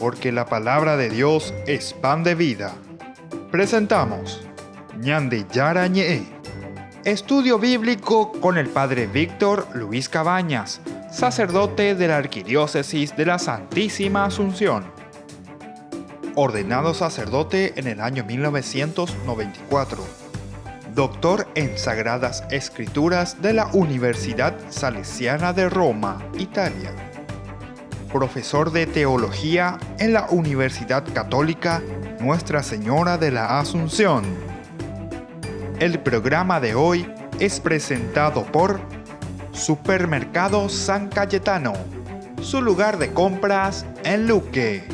porque la palabra de Dios es pan de vida. Presentamos Ñande Yara Ñe, estudio bíblico con el Padre Víctor Luis Cabañas, sacerdote de la Arquidiócesis de la Santísima Asunción. Ordenado sacerdote en el año 1994. Doctor en Sagradas Escrituras de la Universidad Salesiana de Roma, Italia. Profesor de Teología en la Universidad Católica Nuestra Señora de la Asunción. El programa de hoy es presentado por Supermercado San Cayetano, su lugar de compras en Luque.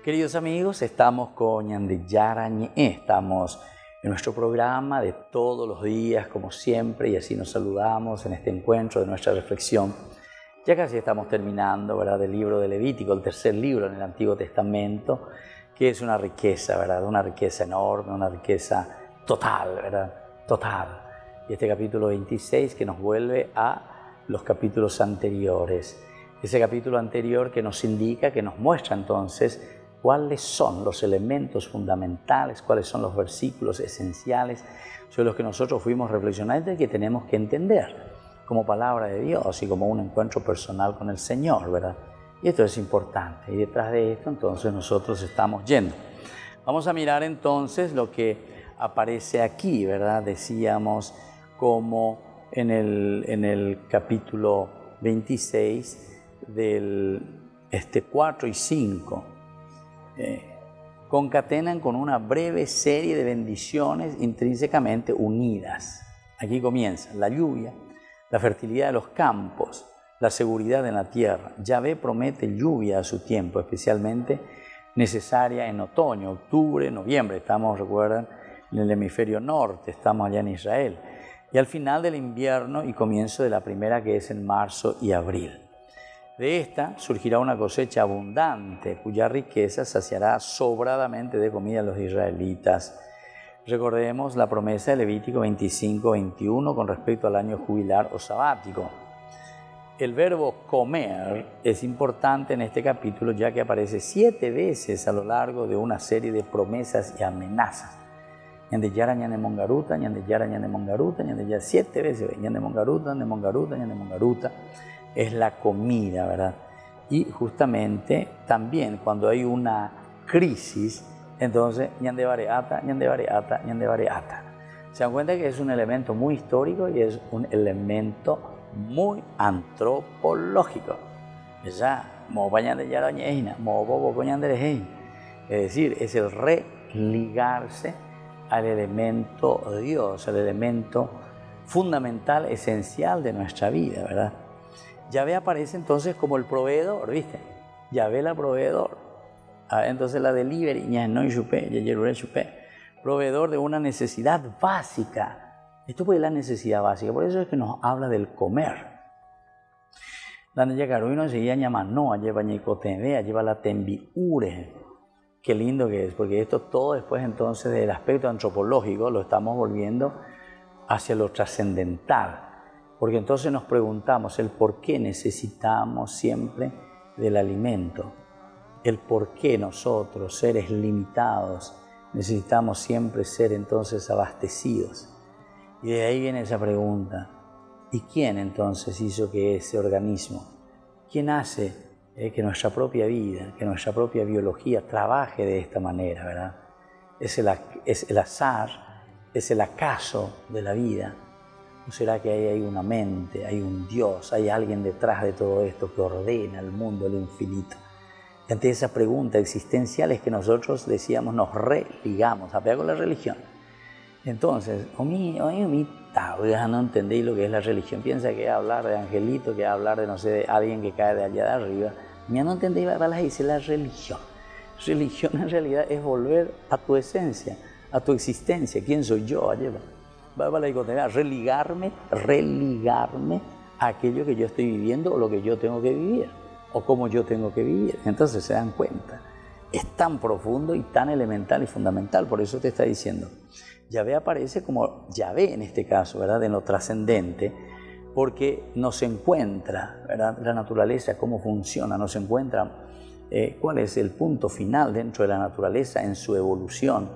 Queridos amigos, estamos con Ñande Yara Ñe. Estamos en nuestro programa de todos los días, como siempre, y así nos saludamos en este encuentro de nuestra reflexión. Ya casi estamos terminando, ¿verdad?, del libro de Levítico, el tercer libro en el Antiguo Testamento, que es una riqueza, ¿verdad?, una riqueza enorme, una riqueza total, ¿verdad?, total. Y este capítulo 26 que nos vuelve a los capítulos anteriores. Ese capítulo anterior que nos indica, que nos muestra entonces cuáles son los elementos fundamentales, cuáles son los versículos esenciales sobre los que nosotros fuimos reflexionando y que tenemos que entender como palabra de Dios y como un encuentro personal con el Señor, ¿verdad? Y esto es importante. Y detrás de esto, entonces, nosotros estamos yendo. Vamos a mirar entonces lo que aparece aquí, ¿verdad? Decíamos como en el capítulo 26 del 4 y 5, concatenan con una breve serie de bendiciones intrínsecamente unidas. Aquí comienza la lluvia, la fertilidad de los campos, la seguridad en la tierra. Yahvé promete lluvia a su tiempo, especialmente necesaria en otoño, octubre, noviembre. Estamos, recuerdan, en el hemisferio norte, estamos allá en Israel. Y al final del invierno y comienzo de la primera, que es en marzo y abril. De esta surgirá una cosecha abundante, cuya riqueza saciará sobradamente de comida a los israelitas. Recordemos la promesa de Levítico 25-21 con respecto al año jubilar o sabático. El verbo comer es importante en este capítulo, ya que aparece 7 veces a lo largo de una serie de promesas y amenazas. Ñande Yara Ñande Mongaruta, Ñande Yara Ñande Mongaruta, Ñande Yara, 7 veces, Ñande Mongaruta, Ñande Mongaruta, Ñande Mongaruta. Es la comida, ¿verdad? Y justamente también cuando hay una crisis, entonces Ñande Bareata, Ñande Bareata, Ñande Bareata. Se dan cuenta que es un elemento muy histórico y es un elemento muy antropológico. Ya, Ñande Yara Ñeina, Ñande. Es decir, es el religarse al elemento Dios, al elemento fundamental, esencial de nuestra vida, ¿verdad? Yahvé aparece entonces como el proveedor, ¿viste? Yahvé la proveedor. Entonces la delivery, proveedor de una necesidad básica. Esto fue la necesidad básica, por eso es que nos habla del comer. Lleva la tembiure. Qué lindo que es, porque esto todo después entonces del aspecto antropológico lo estamos volviendo hacia lo trascendental. Porque entonces nos preguntamos el por qué necesitamos siempre del alimento, el por qué nosotros, seres limitados, necesitamos siempre ser entonces abastecidos. Y de ahí viene esa pregunta, ¿y quién entonces hizo que ese organismo, quién hace que nuestra propia vida, que nuestra propia biología trabaje de esta manera, ¿verdad? Es el azar, es el acaso de la vida. ¿No será que ahí hay una mente, hay un Dios, hay alguien detrás de todo esto que ordena el mundo, el infinito? Y ante esa pregunta existencial es que nosotros decíamos, nos religamos, apega con la religión. Entonces, no entendéis lo que es la religión. Piensa que es hablar de angelito, que es hablar de, no sé, de alguien que cae de allá de arriba. No entendéis, dice la religión. Religión en realidad es volver a tu esencia, a tu existencia. ¿Quién soy yo? Religarme a aquello que yo estoy viviendo o lo que yo tengo que vivir o cómo yo tengo que vivir. Entonces se dan cuenta, es tan profundo y tan elemental y fundamental. Por eso te está diciendo, Yahvé aparece como Yahvé en este caso, ¿verdad? En lo trascendente, porque nos encuentra, ¿verdad? La naturaleza, cómo funciona, nos encuentra cuál es el punto final dentro de la naturaleza en su evolución,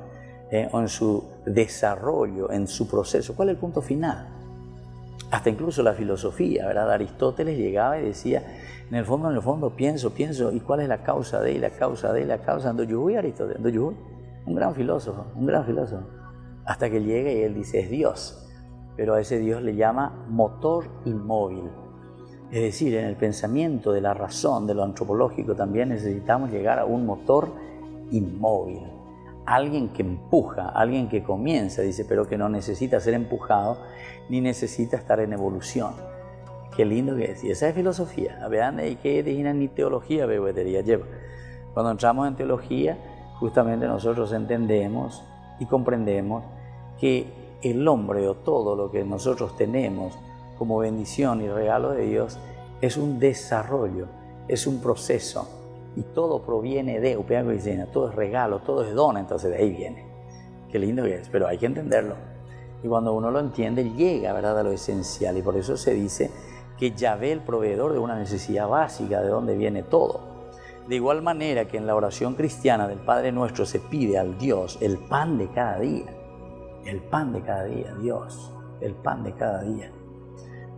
o en su desarrollo, en su proceso. ¿Cuál es el punto final? Hasta incluso la filosofía, ¿verdad? Aristóteles llegaba y decía, en el fondo, pienso, ¿y cuál es la causa de, y la causa de, y la causa? Ando yuhui, Aristóteles, ando yuhui. Un gran filósofo. Hasta que llega y él dice, es Dios. Pero a ese Dios le llama motor inmóvil. Es decir, en el pensamiento de la razón, de lo antropológico, también necesitamos llegar a un motor inmóvil. Alguien que empuja, alguien que comienza, dice, pero que no necesita ser empujado, ni necesita estar en evolución. Qué lindo que es. Y esa es filosofía. Vean, y que ni teología, lleva. Cuando entramos en teología, justamente nosotros entendemos y comprendemos que el hombre o todo lo que nosotros tenemos como bendición y regalo de Dios es un desarrollo, es un proceso, y todo proviene de, todo es regalo, todo es don, entonces de ahí viene. Qué lindo que es, pero hay que entenderlo. Y cuando uno lo entiende, llega, ¿verdad?, a lo esencial, y por eso se dice que Yahvé, el proveedor de una necesidad básica, de donde viene todo. De igual manera que en la oración cristiana del Padre Nuestro se pide al Dios el pan de cada día. El pan de cada día, Dios, el pan de cada día.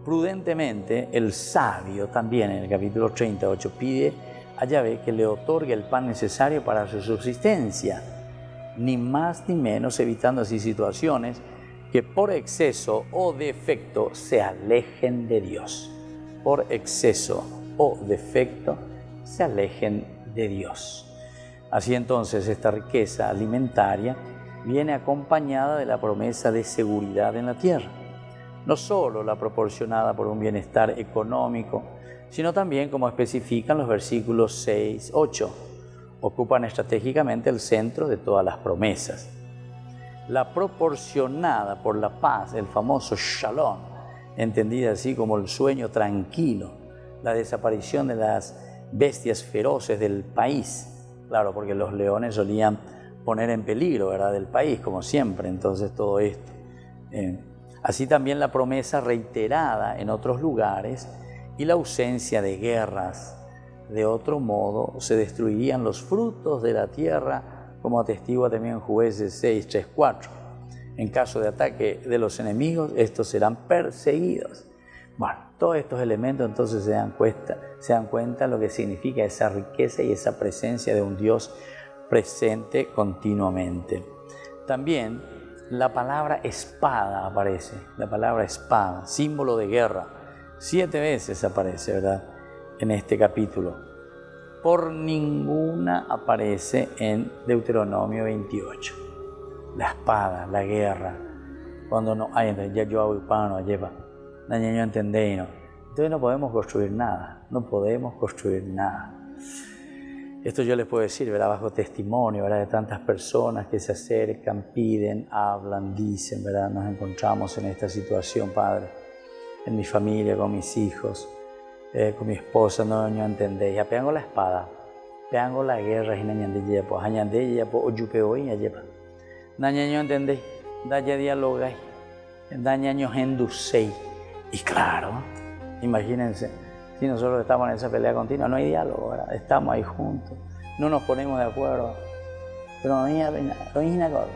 Prudentemente, el sabio también en el capítulo 38 pide a Yahvé que le otorgue el pan necesario para su subsistencia, ni más ni menos, evitando así situaciones que por exceso o defecto se alejen de Dios. Por exceso o defecto se alejen de Dios. Así entonces, esta riqueza alimentaria viene acompañada de la promesa de seguridad en la tierra. No solo la proporcionada por un bienestar económico, sino también, como especifican los versículos 6, 8, ocupan estratégicamente el centro de todas las promesas. La proporcionada por la paz, el famoso shalom, entendida así como el sueño tranquilo, la desaparición de las bestias feroces del país, claro, porque los leones solían poner en peligro, ¿verdad?, del país, como siempre, entonces todo esto. Así también la promesa reiterada en otros lugares y la ausencia de guerras. De otro modo, se destruirían los frutos de la tierra, como atestigua también Jueces 6, 3, 4. En caso de ataque de los enemigos, estos serán perseguidos. Bueno, todos estos elementos entonces se dan cuenta de lo que significa esa riqueza y esa presencia de un Dios presente continuamente. También la palabra espada aparece, la palabra espada, símbolo de guerra. 7 veces aparece, ¿verdad?, en este capítulo. Por ninguna aparece en Deuteronomio 28. La espada, la guerra. Cuando no hay, entonces ya yo hago el pan, no lleva. No entendéis, ¿no? Entonces no podemos construir nada, Esto yo les puedo decir, ¿verdad?, bajo testimonio, ¿verdad?, de tantas personas que se acercan, piden, hablan, dicen, ¿verdad? Nos encontramos en esta situación, Padre, en mi familia, con mis hijos, con mi esposa, no entendéis. Ya pegango la espada, pegango la guerra, y no entendéis, daña dialogáis, daña enducéis. Y claro, imagínense, si nosotros estamos en esa pelea continua, no hay diálogo, ¿verdad? Estamos ahí juntos, no nos ponemos de acuerdo. Pero no hay una cosa.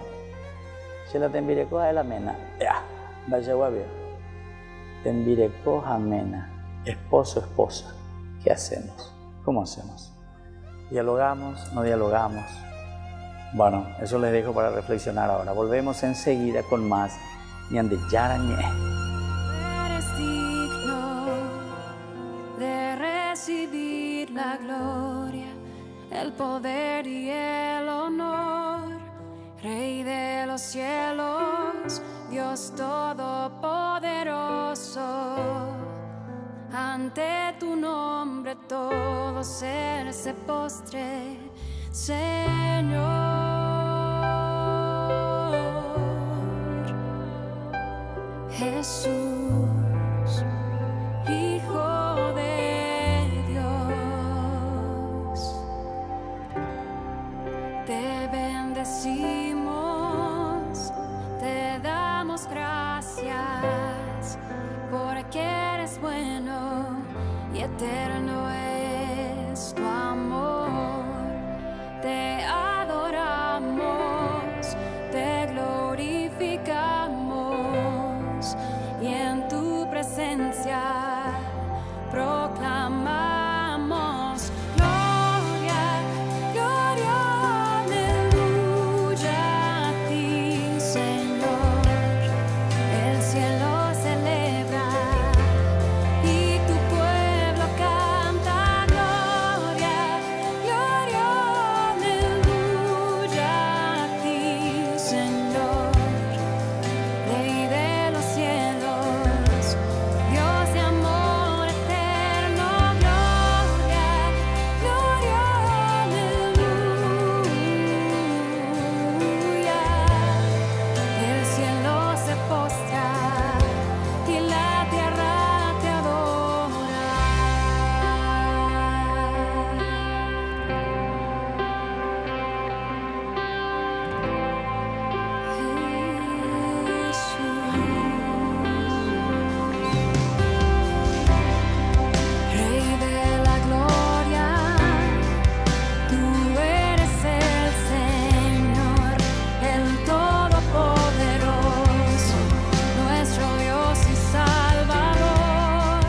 Si la tembirecoja es la mena, ya, vaya guapio. Tembirecoja mena, esposo, esposa. ¿Qué hacemos? ¿Cómo hacemos? ¿Dialogamos? ¿No dialogamos? Bueno, eso les dejo para reflexionar ahora. Volvemos enseguida con más Ñande Yarañé. Recibir la gloria, el poder y el honor, Rey de los cielos, Dios todopoderoso. Ante tu nombre todo ser se postre, Señor. Jesús, Hijo de Dios, te bendecimos, te damos gracias porque eres bueno y eterno es tu amor. Te adoramos, te glorificamos y en tu presencia proclamamos gloria, gloria, aleluya a ti, Señor. El cielo celebra y tu pueblo canta gloria, gloria, aleluya a ti, Señor. Rey de los cielos, Dios de amor eterno, gloria, gloria, aleluya. El cielo se postra y la tierra te adora. Rey de la gloria, tú eres el Señor, el Todopoderoso, nuestro Dios y Salvador.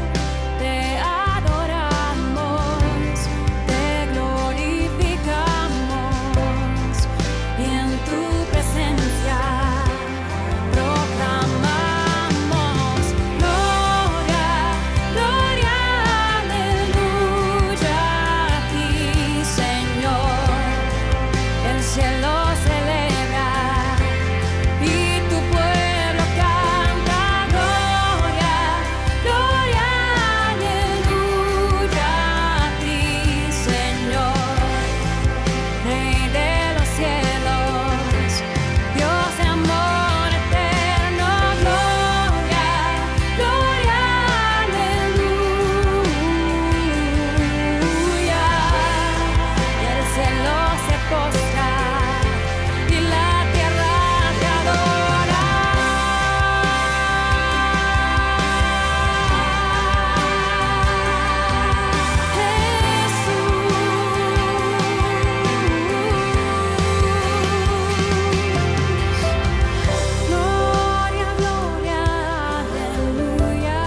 Te adoramos, te glorificamos y en tu presencia proclamamos gloria, gloria, aleluya a ti, Señor. El cielo celebra y tu pueblo canta gloria, gloria, aleluya a ti, Señor. Rey de los cielos, Dios de amor eterno, gloria, gloria, aleluya. El cielo se postra y la tierra te adora. Jesús, gloria, gloria, aleluya.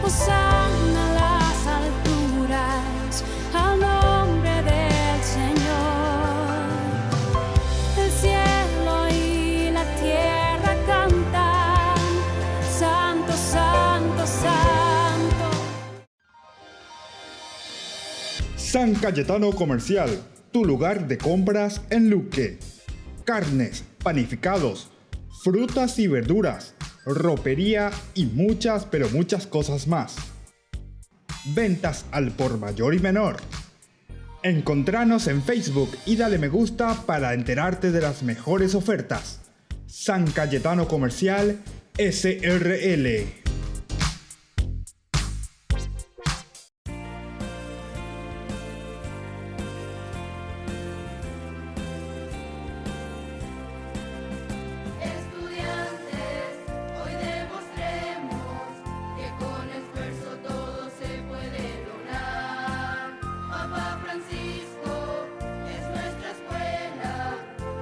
Hosana a las alturas, al nombre del Señor. El cielo y la tierra cantan, Santo, Santo, Santo. San Cayetano Comercial, tu lugar de compras en Luque. Carnes, panificados, frutas y verduras, ropería y muchas, pero muchas cosas más. Ventas al por mayor y menor. Encontranos en Facebook y dale me gusta para enterarte de las mejores ofertas. San Cayetano Comercial SRL. Estudiantes, hoy demostremos que con esfuerzo todo se puede lograr. Papa Francisco es nuestra escuela,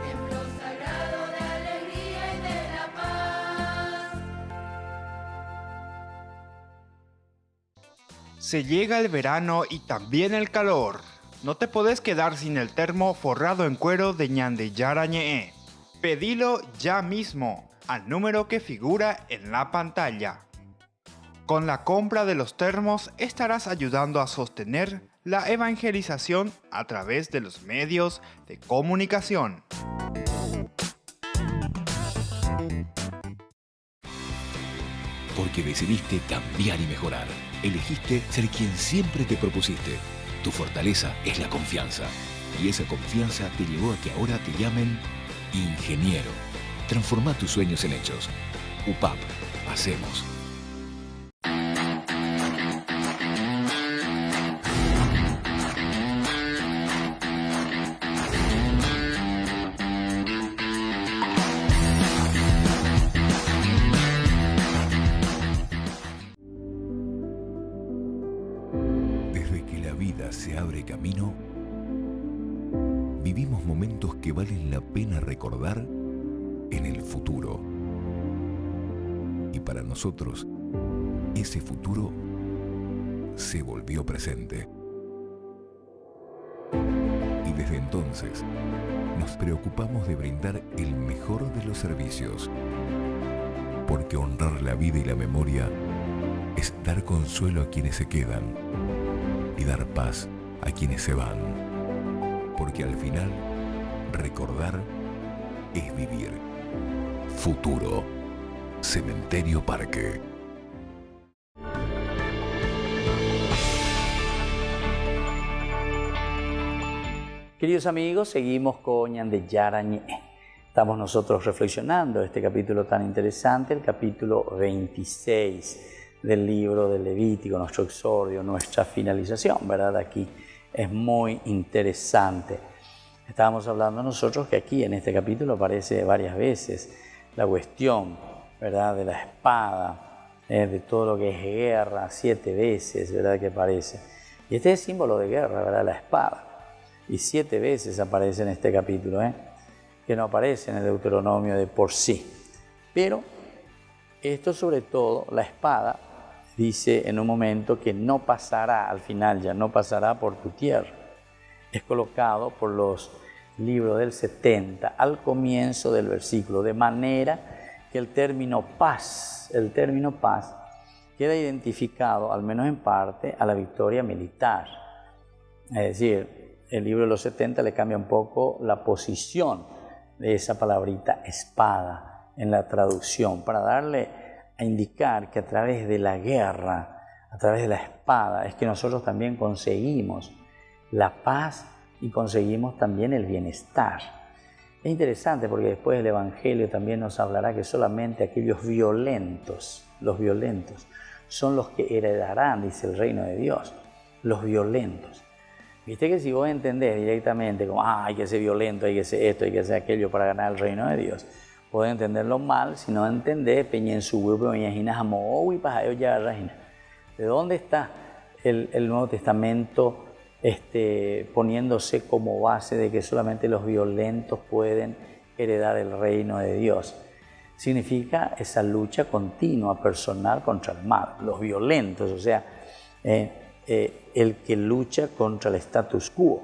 templo sagrado de alegría y de la paz. Se llega el verano y también el calor. No te podés quedar sin el termo forrado en cuero de Ñandeyara Ñe'e. Pedilo ya mismo al número que figura en la pantalla. Con la compra de los termos estarás ayudando a sostener la evangelización a través de los medios de comunicación. Porque decidiste cambiar y mejorar. Elegiste ser quien siempre te propusiste. Tu fortaleza es la confianza. Y esa confianza te llevó a que ahora te llamen ingeniero. Transforma tus sueños en hechos. UPAP. Hacemos. abre camino, vivimos momentos que valen la pena recordar en el futuro. Y para nosotros, ese futuro se volvió presente. Y desde entonces, nos preocupamos de brindar el mejor de los servicios. Porque honrar la vida y la memoria es dar consuelo a quienes se quedan y dar paz a quienes se van. Porque al final, recordar es vivir. Futuro. Cementerio Parque. Queridos amigos, seguimos con Ñande Yarañé. Estamos nosotros reflexionando este capítulo tan interesante, el capítulo 26 del libro del Levítico, nuestro exordio, nuestra finalización, ¿verdad? Aquí es muy interesante. Estábamos hablando nosotros que aquí en este capítulo aparece varias veces la cuestión, ¿verdad?, de la espada, de todo lo que es guerra, 7 veces, ¿verdad?, que aparece. Y este es símbolo de guerra, ¿verdad?, la espada. Y 7 veces aparece en este capítulo, que no aparece en el Deuteronomio de por sí. Pero esto sobre todo, la espada, dice en un momento que no pasará, al final ya no pasará por tu tierra. Es colocado por los libros del 70 al comienzo del versículo, de manera que el término paz queda identificado, al menos en parte, a la victoria militar. Es decir, el libro de los 70 le cambia un poco la posición de esa palabrita espada en la traducción, para darle a indicar que a través de la guerra, a través de la espada, es que nosotros también conseguimos la paz y conseguimos también el bienestar. Es interesante porque después el Evangelio también nos hablará que solamente aquellos violentos, los violentos, son los que heredarán, dice, el reino de Dios, los violentos. Viste que si vos entendés directamente como, hay que ser violento, hay que ser esto, hay que ser aquello para ganar el reino de Dios, podés entenderlo mal si no entendés peñen su huevo y ¿de dónde está el Nuevo Testamento poniéndose como base de que solamente los violentos pueden heredar el reino de Dios? Significa esa lucha continua, personal contra el mal, los violentos, o sea, el que lucha contra el status quo,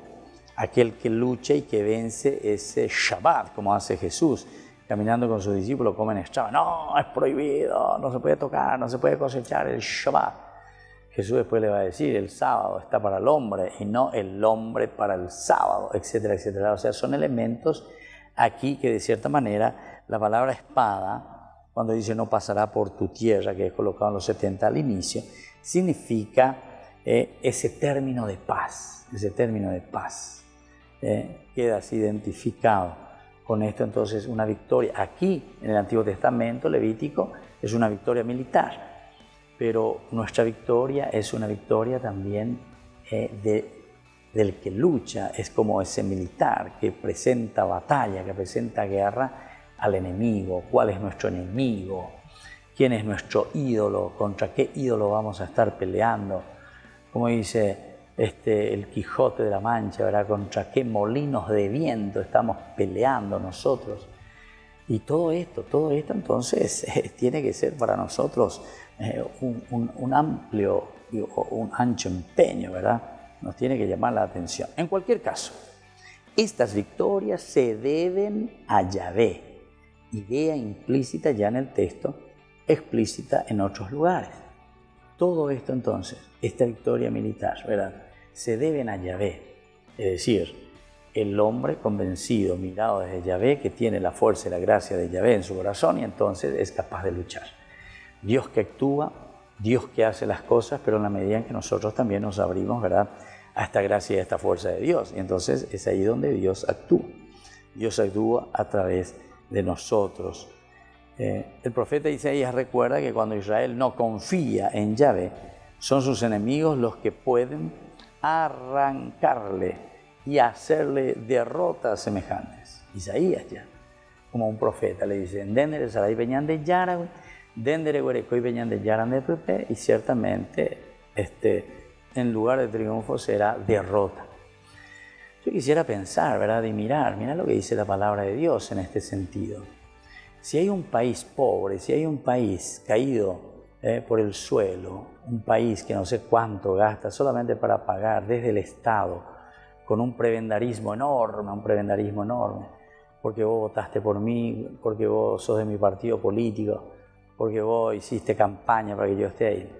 aquel que lucha y que vence ese Shabbat, como hace Jesús, caminando con sus discípulos, comen Shabbat. No, es prohibido, no se puede tocar, no se puede cosechar el Shabbat. Jesús después le va a decir, el sábado está para el hombre y no el hombre para el sábado, etcétera, etcétera. O sea, son elementos aquí que de cierta manera la palabra espada, cuando dice no pasará por tu tierra, que es colocado en los 70 al inicio, significa ese término de paz, queda así identificado con esto. Entonces una victoria, aquí en el Antiguo Testamento Levítico es una victoria militar, pero nuestra victoria es una victoria también del que lucha, es como ese militar que presenta batalla, que presenta guerra al enemigo. ¿Cuál es nuestro enemigo? ¿Quién es nuestro ídolo? ¿Contra qué ídolo vamos a estar peleando? Como dice el Quijote de la Mancha, ¿verdad? ¿Contra qué molinos de viento estamos peleando nosotros? Y todo esto entonces tiene que ser para nosotros un amplio, un ancho empeño, ¿verdad? Nos tiene que llamar la atención. En cualquier caso, estas victorias se deben a Yahvé, idea implícita ya en el texto, explícita en otros lugares. Todo esto entonces, esta victoria militar, ¿verdad?, se deben a Yahvé, es decir, el hombre convencido, mirado desde Yahvé, que tiene la fuerza y la gracia de Yahvé en su corazón y entonces es capaz de luchar. Dios que actúa, Dios que hace las cosas, pero en la medida en que nosotros también nos abrimos, ¿verdad?, a esta gracia y a esta fuerza de Dios. Y entonces es ahí donde Dios actúa. Dios actúa a través de nosotros. El profeta Isaías recuerda que cuando Israel no confía en Yahvé, son sus enemigos los que pueden arrancarle y hacerle derrotas semejantes. Isaías ya, como un profeta, le dice, Dendere sarai peñan de Yara, Dendere guerecoy peñan de Yaran de Pepe, y ciertamente en lugar de triunfo será derrota. Yo quisiera pensar, ¿verdad? Y mirar lo que dice la palabra de Dios en este sentido. Si hay un país pobre, si hay un país caído por el suelo, un país que no sé cuánto gasta solamente para pagar desde el Estado, con un prebendarismo enorme, porque vos votaste por mí, porque vos sos de mi partido político, porque vos hiciste campaña para que yo esté ahí.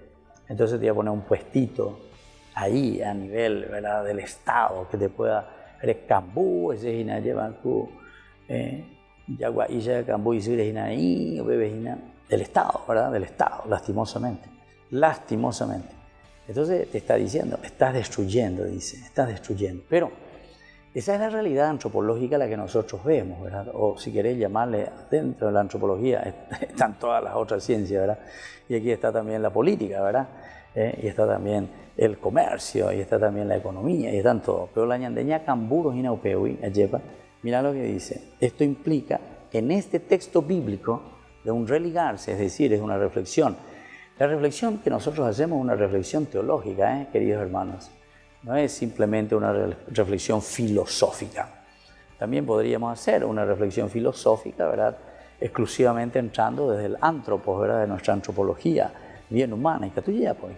Entonces te voy a poner un puestito ahí a nivel, ¿verdad?, del Estado, que te pueda... Eres cambú, ese es Hina Yebancu, Yaguailla, cambú y Sibres Hina ahí, del Estado, ¿verdad? Del Estado, lastimosamente. Entonces te está diciendo, estás destruyendo, dice, estás destruyendo. Pero esa es la realidad antropológica la que nosotros vemos, ¿verdad? O si querés llamarle, dentro de la antropología están todas las otras ciencias, ¿verdad? Y aquí está también la política, ¿verdad? Y está también el comercio, y está también la economía, y están todos. Pero la ñandeña camburo y naupeui, mira lo que dice. Esto implica, en este texto bíblico, de un religarse, es decir, es una reflexión. La reflexión que nosotros hacemos es una reflexión teológica, queridos hermanos. No es simplemente una reflexión filosófica. También podríamos hacer una reflexión filosófica, ¿verdad?, exclusivamente entrando desde el antropos, ¿verdad?, de nuestra antropología bien humana. Y Catuyapo,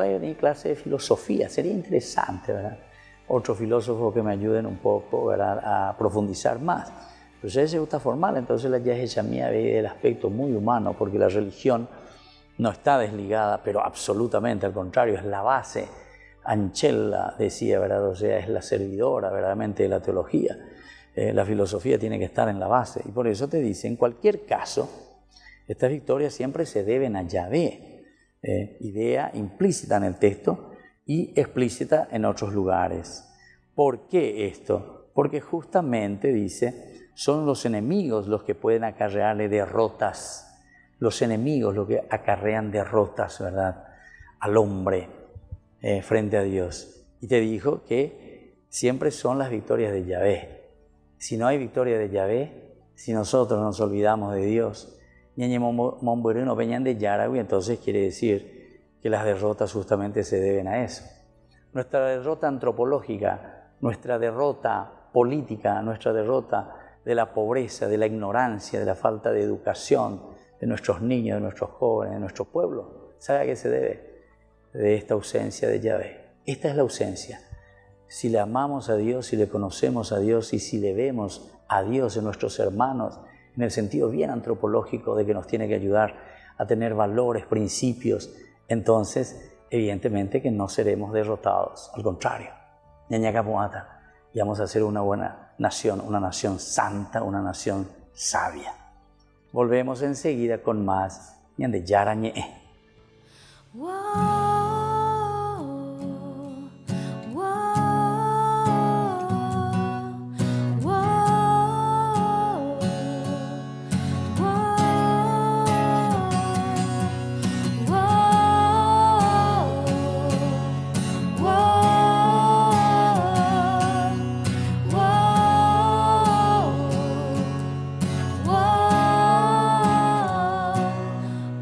hay clase de filosofía, sería interesante, ¿verdad? Otros filósofos que me ayuden un poco, ¿verdad?, a profundizar más. Pero si se gusta formal, entonces la Yahechamía ve el aspecto muy humano, porque la religión no está desligada, pero absolutamente al contrario, es la base. Anchela decía, ¿verdad?, o sea, es la servidora verdaderamente de la teología. La filosofía tiene que estar en la base. Y por eso te dice, en cualquier caso, estas victorias siempre se deben a Yahvé, idea implícita en el texto y explícita en otros lugares. ¿Por qué esto? Porque justamente, dice, son los enemigos los que pueden acarrearle derrotas. Los enemigos los que acarrean derrotas, ¿verdad?, al hombre frente a Dios. Y te dijo que siempre son las victorias de Yahvé. Si no hay victoria de Yahvé, si nosotros nos olvidamos de Dios, entonces quiere decir que las derrotas justamente se deben a eso. Nuestra derrota antropológica, nuestra derrota política, nuestra derrota de la pobreza, de la ignorancia, de la falta de educación de nuestros niños, de nuestros jóvenes, de nuestro pueblo, ¿sabe a qué se debe? De esta ausencia de Yahvé. Esta es la ausencia. Si le amamos a Dios, si le conocemos a Dios y si le vemos a Dios en nuestros hermanos, en el sentido bien antropológico de que nos tiene que ayudar a tener valores, principios, entonces evidentemente que no seremos derrotados, al contrario, y vamos a ser una buena nación, una nación santa, una nación sabia. Volvemos enseguida con más Ñande Yarañe.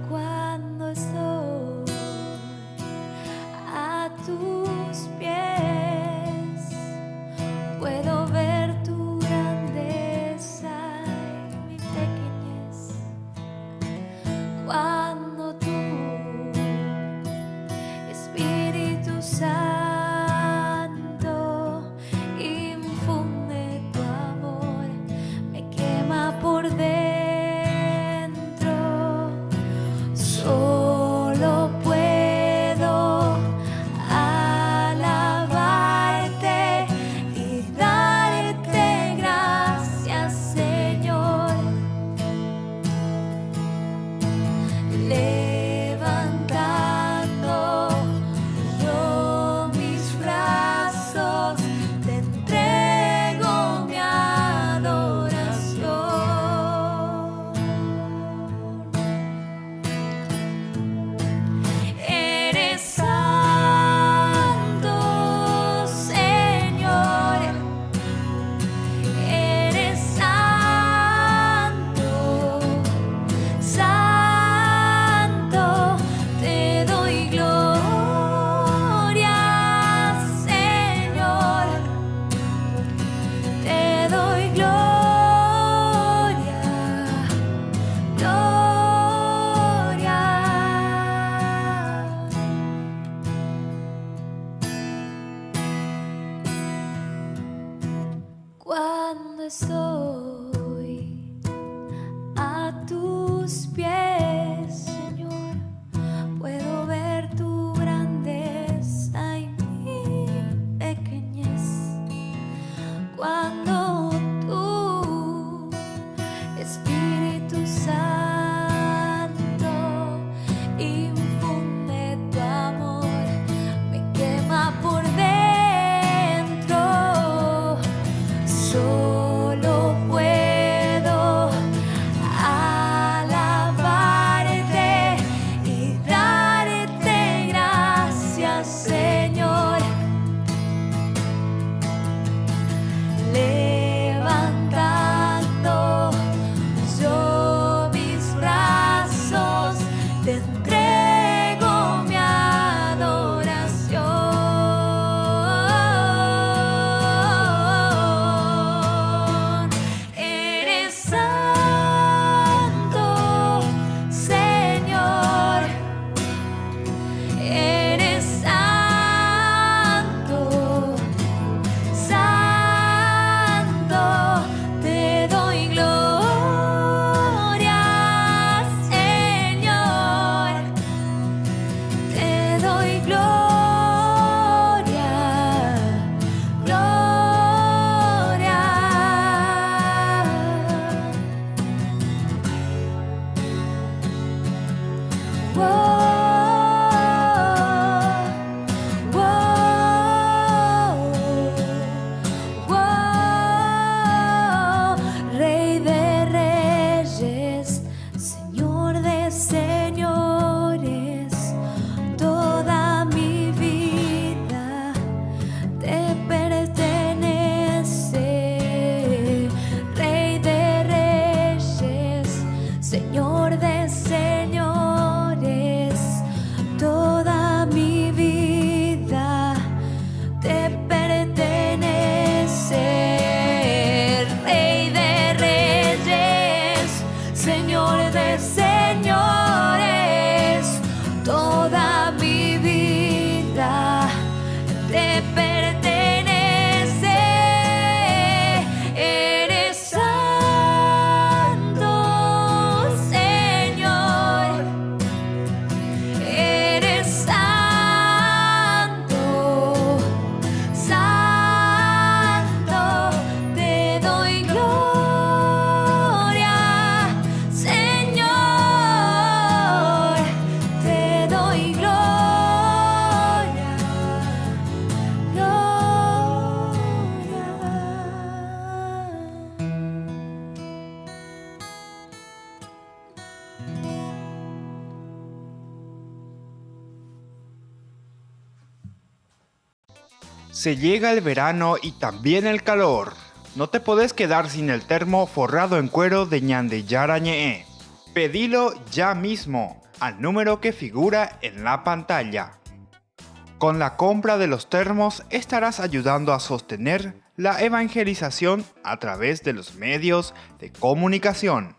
Cuando estoy tus pies, Señor, puedo ver tu grandeza y mi pequeñez. Cuando tú, Espíritu Santo, infunde tu amor, me quema por dentro. Solo puedo alabarte y darte gracias, Señor. Levantando yo mis brazos, te entrego mi adoración. Eres santo, Señor. Eres santo, santo. Te doy gloria, Señor. Te doy gloria, gloria. Rey de reyes, Señor de señores, toda mi vida te pertenece. Rey de reyes, Señor de señores, toda mi vida te pertenece. Rey de reyes, Señor de señores, toda mi vida te pertenece. Eres santo, Señor. Eres santo, santo. Te doy gloria, Señor. Te doy gloria, Se llega el verano y también el calor. No te podés quedar sin el termo forrado en cuero de Ñandeyara Ñe'e. Pedilo ya mismo al número que figura en la pantalla. Con la compra de los termos estarás ayudando a sostener la evangelización a través de los medios de comunicación.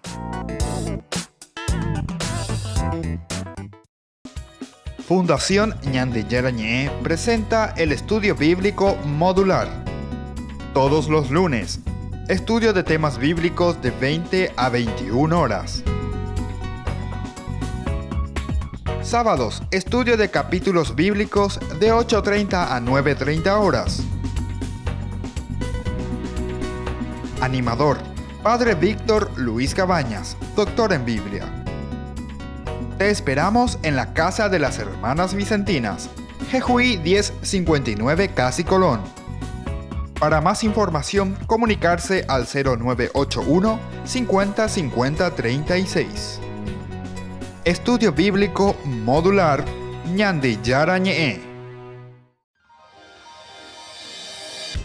Fundación Ñandeyara Ñe'e presenta el estudio bíblico modular. Todos los lunes, estudio de temas bíblicos de 20 a 21 horas. Sábados, estudio de capítulos bíblicos de 8:30 a 9:30 horas. Animador, Padre Víctor Luis Cabañas, doctor en Biblia. Te esperamos en la Casa de las Hermanas Vicentinas, Jejuí 1059 Casi Colón. Para más información, comunicarse al 0981 50 50 36. Estudio Bíblico Modular Ñandeyara Ñe'e.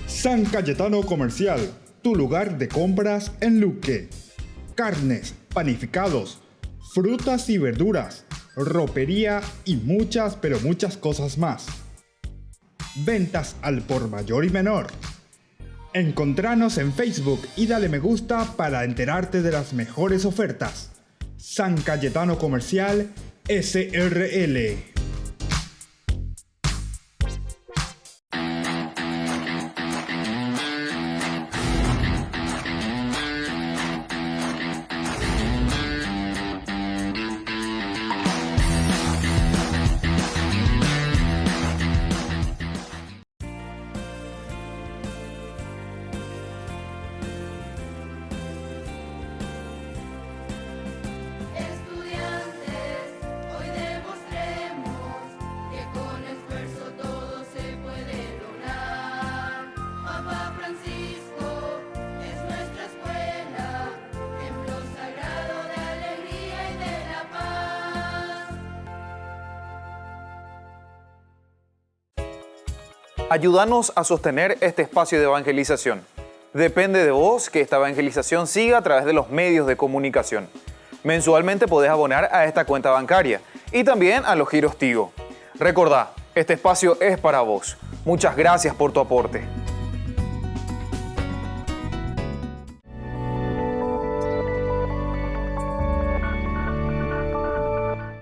San Cayetano Comercial, tu lugar de compras en Luque. Carnes, panificados, frutas y verduras, ropería y muchas, pero muchas cosas más. Ventas al por mayor y menor. Encontranos en Facebook y dale me gusta para enterarte de las mejores ofertas. San Cayetano Comercial SRL. Ayúdanos a sostener este espacio de evangelización. Depende de vos que esta evangelización siga a través de los medios de comunicación. Mensualmente podés abonar a esta cuenta bancaria y también a los giros Tigo. Recordá, este espacio es para vos. Muchas gracias por tu aporte.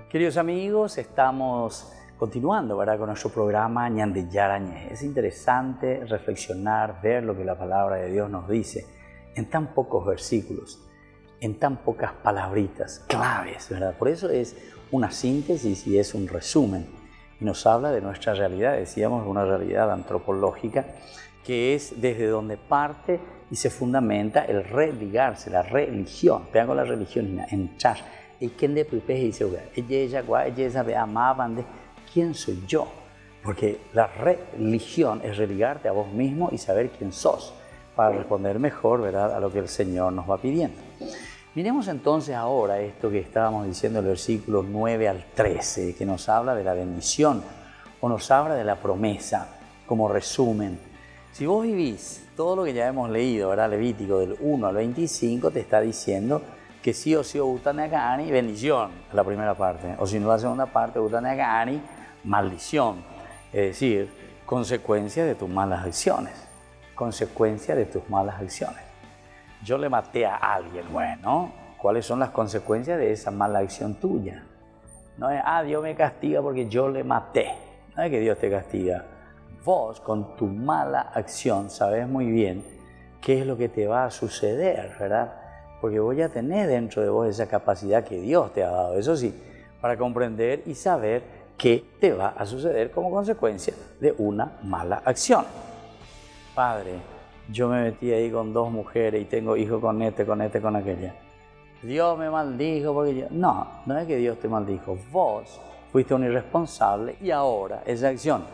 Queridos amigos, estamos continuando, ¿verdad?, con nuestro programa Ñande Yarañé. Es interesante reflexionar, ver lo que la palabra de Dios nos dice en tan pocos versículos, en tan pocas palabritas claves, ¿verdad? Por eso es una síntesis y es un resumen. Y nos habla de nuestra realidad, decíamos, una realidad antropológica, que es desde donde parte y se fundamenta el religarse, la religión. Vean con la religión, entrar. ¿Y quién de Pipe dice, quién soy yo? Porque la religión es religarte a vos mismo y saber quién sos, para responder mejor, ¿verdad?, a lo que el Señor nos va pidiendo. Miremos entonces ahora esto que estábamos diciendo en el versículo 9 al 13, que nos habla de la bendición o nos habla de la promesa, como resumen. Si vos vivís todo lo que ya hemos leído, ¿verdad?, Levítico del 1 al 25, te está diciendo que sí o sí Utanagani, bendición, la primera parte, o si no la segunda parte, Utanagani, maldición, es decir, consecuencia de tus malas acciones, consecuencia de tus malas acciones. Yo le maté a alguien, bueno, ¿cuáles son las consecuencias de esa mala acción tuya? No es, Dios me castiga porque yo le maté, no es que Dios te castiga. Vos con tu mala acción sabes muy bien qué es lo que te va a suceder, ¿verdad? Porque vos ya tenés dentro de vos esa capacidad que Dios te ha dado, eso sí, para comprender y saber qué te va a suceder como consecuencia de una mala acción. Padre, yo me metí ahí con 2 mujeres y tengo hijos con con aquella. Dios me maldijo porque yo... No es que Dios te maldijo, vos fuiste un irresponsable y ahora esa acción.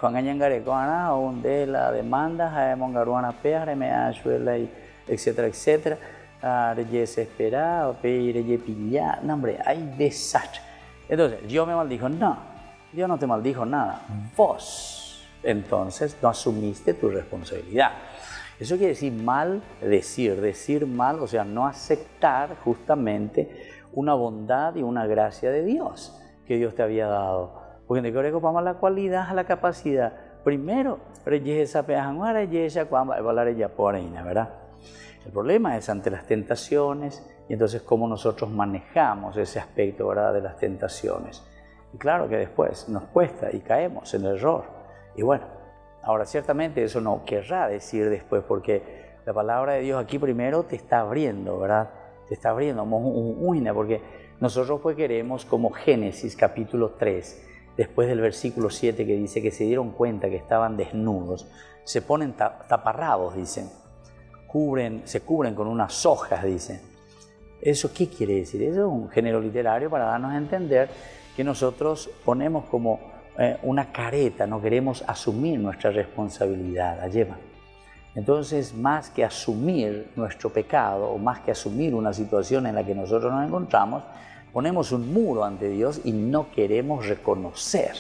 Con Añangarecoana, donde la demanda, Mongaruana Peare, me ayuda, etcétera, etcétera. Desesperado, pilla, no, hombre, hay desastre. Entonces, Dios me maldijo. No, Dios no te maldijo nada. Vos, entonces, no asumiste tu responsabilidad. Eso quiere decir decir mal, o sea, no aceptar justamente una bondad y una gracia de Dios que Dios te había dado. Porque en el colegio vamos a la cualidad, a la capacidad. Primero, ¿verdad? El problema es ante las tentaciones y entonces cómo nosotros manejamos ese aspecto, ¿verdad?, de las tentaciones. Y claro que después nos cuesta y caemos en el error. Y bueno, ahora ciertamente eso no querrá decir después, porque la palabra de Dios aquí primero te está abriendo, ¿verdad? Te está abriendo, porque nosotros pues queremos, como Génesis capítulo 3, después del versículo 7 que dice que se dieron cuenta que estaban desnudos, se ponen taparrabos, dicen. Se cubren con unas hojas, dicen. ¿Eso qué quiere decir? Eso es un género literario para darnos a entender que nosotros ponemos como una careta, no queremos asumir nuestra responsabilidad, la llevan. Entonces, más que asumir nuestro pecado o más que asumir una situación en la que nosotros nos encontramos, ponemos un muro ante Dios y no queremos reconocer.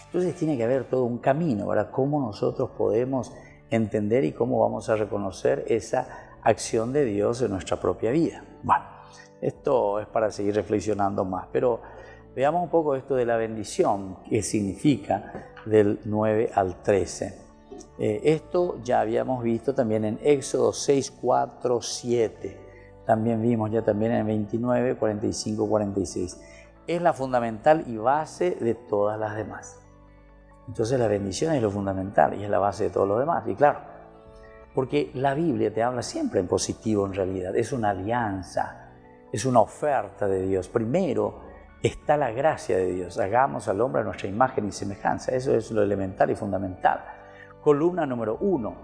Entonces tiene que haber todo un camino, ¿verdad? Cómo nosotros podemos entender y cómo vamos a reconocer esa acción de Dios en nuestra propia vida. Bueno, esto es para seguir reflexionando más, pero veamos un poco esto de la bendición, qué significa del 9 al 13. Esto ya habíamos visto también en Éxodo 6, 4, 7. También vimos ya también en 29, 45, 46. Es la fundamental y base de todas las demás. Entonces la bendición es lo fundamental y es la base de todo lo demás. Y claro, porque la Biblia te habla siempre en positivo en realidad. Es una alianza, es una oferta de Dios. Primero está la gracia de Dios. Hagamos al hombre a nuestra imagen y semejanza. Eso es lo elemental y fundamental. Columna número 1.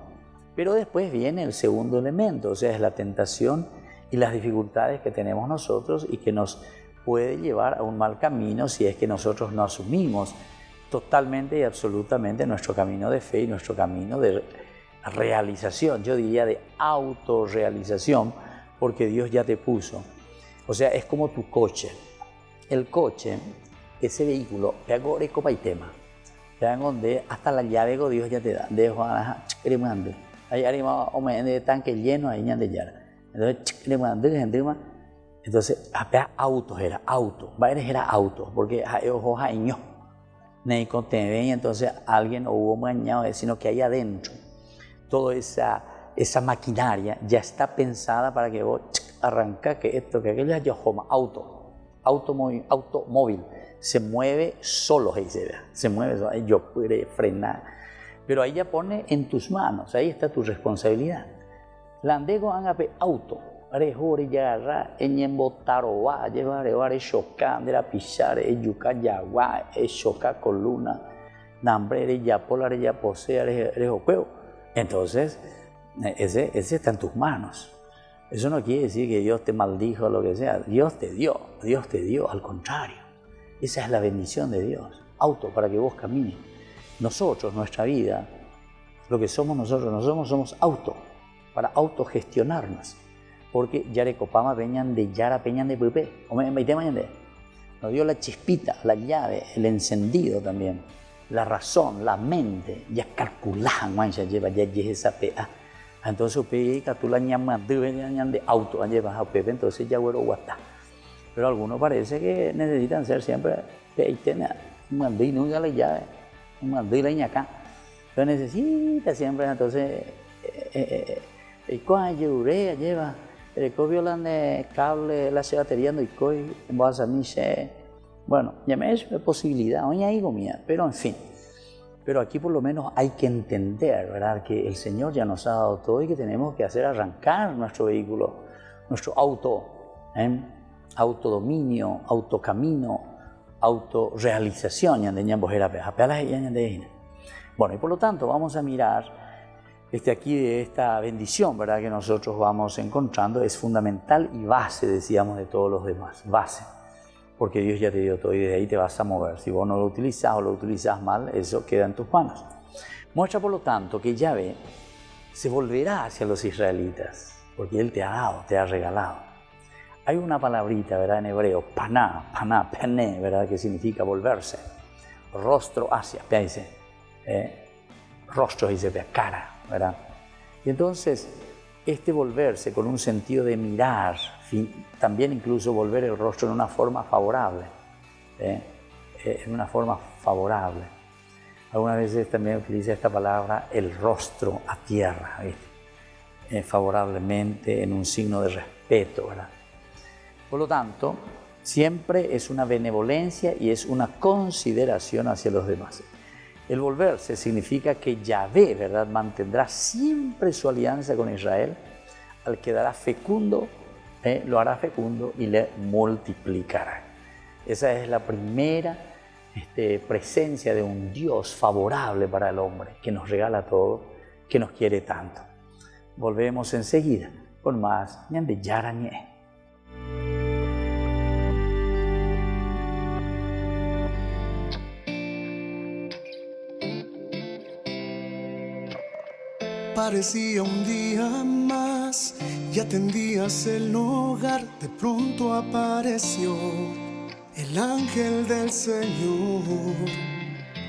Pero después viene el segundo elemento, o sea, es la tentación y las dificultades que tenemos nosotros y que nos puede llevar a un mal camino si es que nosotros no asumimos totalmente y absolutamente nuestro camino de fe y nuestro camino de realización, yo diría de autorrealización, porque Dios ya te puso. O sea, es como tu coche. El coche, ese vehículo, Vean donde hasta la llave que Dios ya te da. Dejo a ahí arriba o me de tanque lleno ahí ya de ya. Entonces, apenas autos era auto, varios era auto, porque ojo año, Neiko te ven, entonces alguien hubo mañana, sino que ahí adentro, toda esa maquinaria ya está pensada para que vos arranca que esto, que aquello, ya automóvil, se mueve solo, ahí se mueve solo, yo puedo frenar, pero ahí ya pone en tus manos, ahí está tu responsabilidad. La andego angape auto. Arejori yarra, enyembotaroa, llevar choca, de la pisar, yuca yagua, choca coluna, nambre, yapola, yapose, arejopeo. Entonces, ese está en tus manos. Eso no quiere decir que Dios te maldijo o lo que sea. Dios te dio, al contrario. Esa es la bendición de Dios. Auto para que vos camines. Nosotros, nuestra vida, lo que somos nosotros somos auto, para autogestionarnos. Porque Yarecopama peñan de Yara peñan de Pepe, nos dio la chispita, la llave, el encendido también, la razón, la mente, ya calculaban, ya lleva esa pea. Entonces tú la llaman de auto, llevas a Pepe, entonces ya huero guata. Pero algunos parece que necesitan ser siempre un mandí nunca la llave, un mandí la ñaca. Pero necesita siempre, entonces, lleva. El violan de cable, la batería no y vas a mí bueno, ya me es posibilidad, hoy hay comida, pero en fin. Pero aquí por lo menos hay que entender, ¿verdad? Que el Señor ya nos ha dado todo y que tenemos que hacer arrancar nuestro vehículo, nuestro auto, autodominio, autocamino, autorrealización. Bueno, y por lo tanto vamos a mirar aquí de esta bendición, ¿verdad? Que nosotros vamos encontrando, es fundamental y base, decíamos, de todos los demás, base, porque Dios ya te dio todo y desde ahí te vas a mover. Si vos no lo utilizás o lo utilizás mal, eso queda en tus manos. Muestra, por lo tanto, que Yahvé se volverá hacia los israelitas, porque Él te ha dado, te ha regalado. Hay una palabrita, ¿verdad? En hebreo, paná, pené, ¿verdad? Que significa volverse, rostro hacia, dice, rostro dice, cara, ¿verdad? Y entonces, este volverse con un sentido de mirar, también incluso volver el rostro en una forma favorable, en una forma favorable. Algunas veces también utiliza esta palabra, el rostro a tierra, ¿viste? Favorablemente, en un signo de respeto, ¿verdad? Por lo tanto, siempre es una benevolencia y es una consideración hacia los demás. El volverse significa que Yahvé, ¿verdad?, mantendrá siempre su alianza con Israel, al que dará fecundo, lo hará fecundo y le multiplicará. Esa es la primera presencia de un Dios favorable para el hombre, que nos regala todo, que nos quiere tanto. Volvemos enseguida con más de Yarañé. Parecía un día más y atendías el hogar, de pronto apareció el ángel del Señor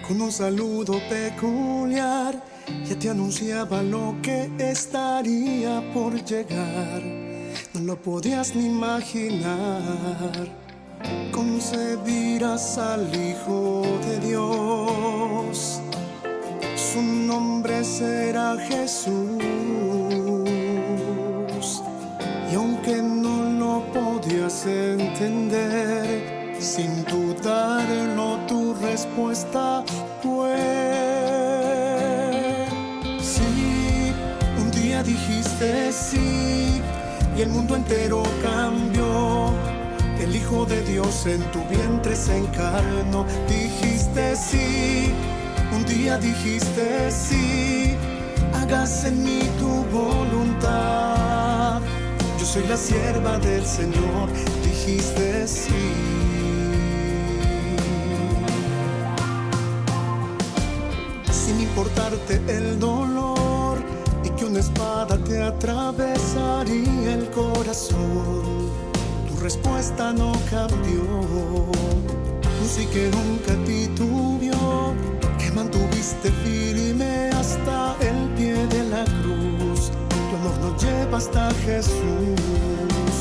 con un saludo peculiar, ya te anunciaba lo que estaría por llegar. No lo podías ni imaginar, concebirás al Hijo de Dios. Su nombre será Jesús, y aunque no lo podías entender, sin dudarlo tu respuesta fue sí. Un día dijiste sí, y el mundo entero cambió. El Hijo de Dios en tu vientre se encarnó. Dijiste sí. Un día dijiste sí, hágase en mí tu voluntad. Yo soy la sierva del Señor, dijiste sí. Sin importarte el dolor y que una espada te atravesaría el corazón, tu respuesta no cambió. Un sí que nunca titubió, mantuviste firme hasta el pie de la cruz. Tu amor nos lleva hasta Jesús.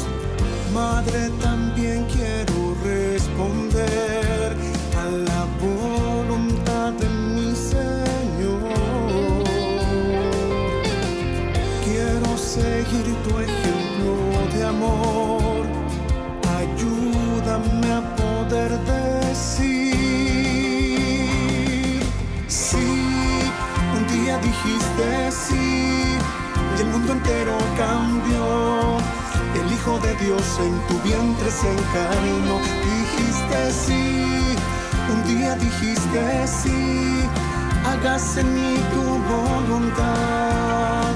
Madre, también quiero responder a la voluntad de mi Señor. Quiero seguir tu ejemplo de amor. Ayúdame a poder decir sí. Un día dijiste sí y el mundo entero cambió. El Hijo de Dios en tu vientre se encarnó. Dijiste sí, un día dijiste sí. Hágase en mí tu voluntad.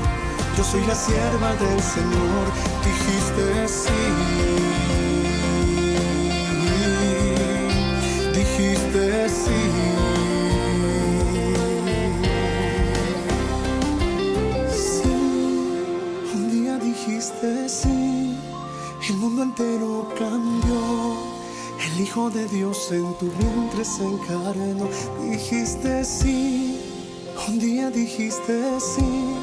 Yo soy la sierva del Señor. Dijiste sí. Dijiste sí. Sí, un día dijiste sí. El mundo entero cambió. El Hijo de Dios en tu vientre se encarnó. Dijiste sí. Un día dijiste sí.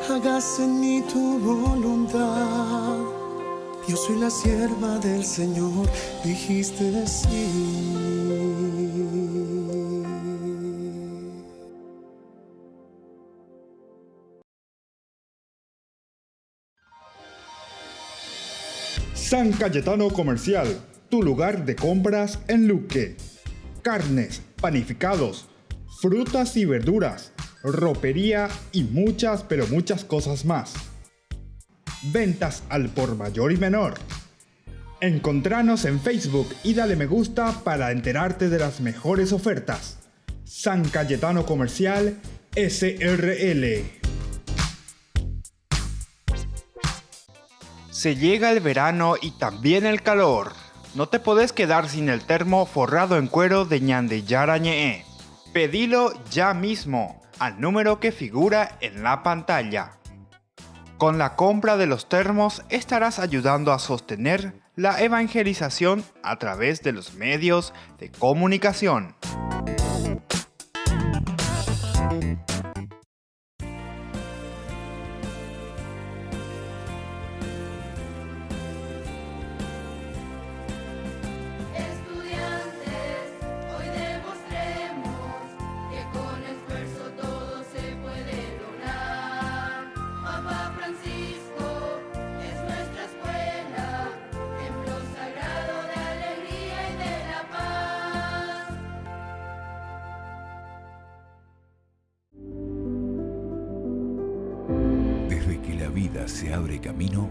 Hágase en mí tu voluntad. Yo soy la sierva del Señor. Dijiste sí. San Cayetano Comercial, tu lugar de compras en Luque. Carnes, panificados, frutas y verduras, ropería y muchas, pero muchas cosas más. Ventas al por mayor y menor. Encontranos en Facebook y dale me gusta para enterarte de las mejores ofertas. San Cayetano Comercial, SRL. Se llega el verano y también el calor. No te podés quedar sin el termo forrado en cuero de Ñandeyara Ñe'e. Pedilo ya mismo al número que figura en la pantalla. Con la compra de los termos estarás ayudando a sostener la evangelización a través de los medios de comunicación. Estudiantes, hoy demostremos que con esfuerzo todo se puede lograr. Papa Francisco es nuestra escuela, templo sagrado de alegría y de la paz. Desde que la vida se abre camino,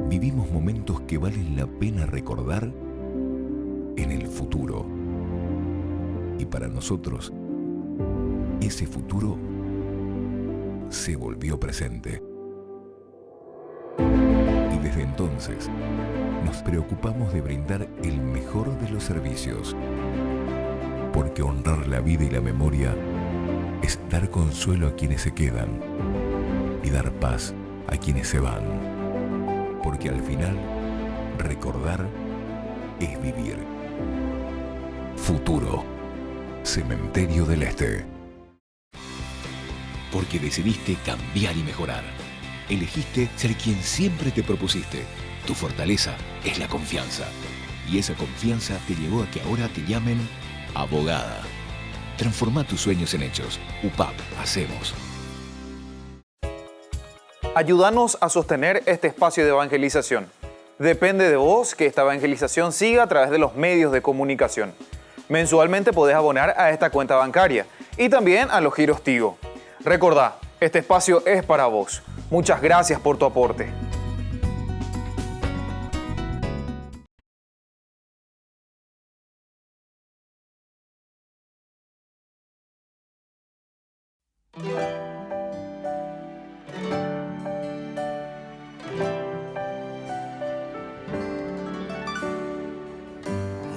vivimos momentos que valen la pena recordar en el futuro. Y para nosotros, ese futuro se volvió presente. Y desde entonces, nos preocupamos de brindar el mejor de los servicios. Porque honrar la vida y la memoria es dar consuelo a quienes se quedan y dar paz a quienes se van. Porque al final, recordar es vivir. Futuro. Cementerio del Este. Porque decidiste cambiar y mejorar. Elegiste ser quien siempre te propusiste. Tu fortaleza es la confianza. Y esa confianza te llevó a que ahora te llamen abogada. Transforma tus sueños en hechos. UPAP, hacemos. Ayúdanos a sostener este espacio de evangelización. Depende de vos que esta evangelización siga a través de los medios de comunicación. Mensualmente podés abonar a esta cuenta bancaria y también a los giros Tigo. Recordá, este espacio es para vos. Muchas gracias por tu aporte.